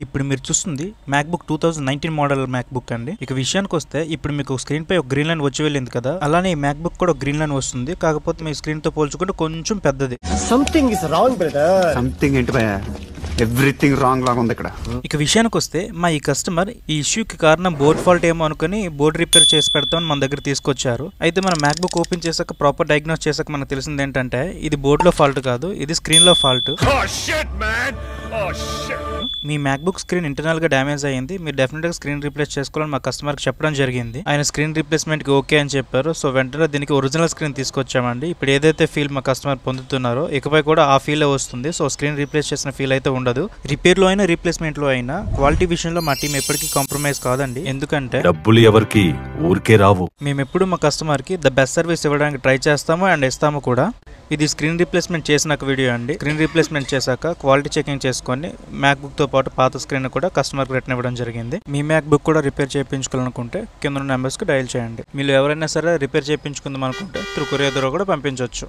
ఇప్పుడు మీరు చూస్తుంది మ్యాక్బుక్ 2019 మోడల్ మ్యాక్బుక్ అండి. ఇక విషయానికి వస్తే ఇప్పుడు మీకు స్క్రీన్ పై ఒక గ్రీన్ లైన్ వచ్చి వెళ్ళింది కదా, అలానే ఈ మ్యాక్బుక్ కూడా ఒక గ్రీన్ లైన్ వస్తుంది. కాకపోతే మీ స్క్రీన్ తో పోల్చుకుంటే కొంచెం పెద్దది. Something is wrong brother. Something ఏంటి భయ్యా? ఎవ్రీథింగ్ రాంగ్ లాగా ఉంది ఇక్కడ. ఇక విషయానికి వస్తే మా ఈ కస్టమర్ ఈ ఇష్యూకి కారణం బోర్డ్ ఫాల్ట్ ఏమో అనుకుని బోర్డ్ రిపేర్ చేసి పెడతామని మన దగ్గర తీసుకొచ్చారు. అయితే మన మ్యాక్బుక్ ఓపెన్ చేసాక ప్రాపర్ డయాగ్నోస్ చేసాక మనకు తెలిసింది ఏంటంటే ఇది బోర్డ్ లో ఫాల్ట్ కాదు, ఇది స్క్రీన్ లో ఫాల్ట్. మీ మ్యాక్బుక్ స్క్రీన్ ఇంటర్నల్ గా డ్యామేజ్ అయ్యింది, మీరు డెఫినెట్ గా స్క్రీన్ రీప్లేస్ చేసుకోవాలని మా కస్టమర్ కి చెప్పడం జరిగింది. ఆయన స్క్రీన్ రీప్లేస్మెంట్ కి ఓకే అని చెప్పారు. సో వెంటనే దీనికి ఒరిజినల్ స్క్రీన్ తీసుకొచ్చామండి. ఇప్పుడు ఏదైతే ఫీల్ మా కస్టమర్ పొందుతున్నారో ఇకపై కూడా ఆ ఫీల్ వస్తుంది. సో స్క్రీన్ రీప్లేస్ చేసిన ఫీల్ అయితే ఉండదు. రిపేర్ లో అయినా రీప్లేస్మెంట్ లో అయినా క్వాలిటీ విషయంలో మా టీం ఎప్పటికీ కాంప్రమైజ్ కాదండి. ఎందుకంటే డబ్బులు ఎవరికి ఊరికే రావు. మేము ఎప్పుడు మా కస్టమర్ కి ద బెస్ట్ సర్వీస్ ఇవ్వడానికి ట్రై చేస్తాము అండ్ ఇస్తాము కూడా. ఇది స్క్రీన్ రీప్లేస్మెంట్ చేసినాక వీడియో అండి. స్క్రీన్ రీప్లేస్మెంట్ చేశాక క్వాలిటీ చెకింగ్ చేసుకొని మ్యాక్బుక్ తో పాటు పాత స్క్రీన్ కూడా కస్టమర్ రిటర్న్ ఇవ్వడం జరిగింది. మీ మ్యాక్బుక్ కూడా రిపేర్ చేయించుకోవాలనుకుంటే కింద నెంబర్స్ కి డయల్ చేయండి. మీరు ఎవరైనా సరే రిపేర్ చేయించుకుందాం అనుకుంటే త్రూ కొరియర్ ద్వారా కూడా పంపించవచ్చు.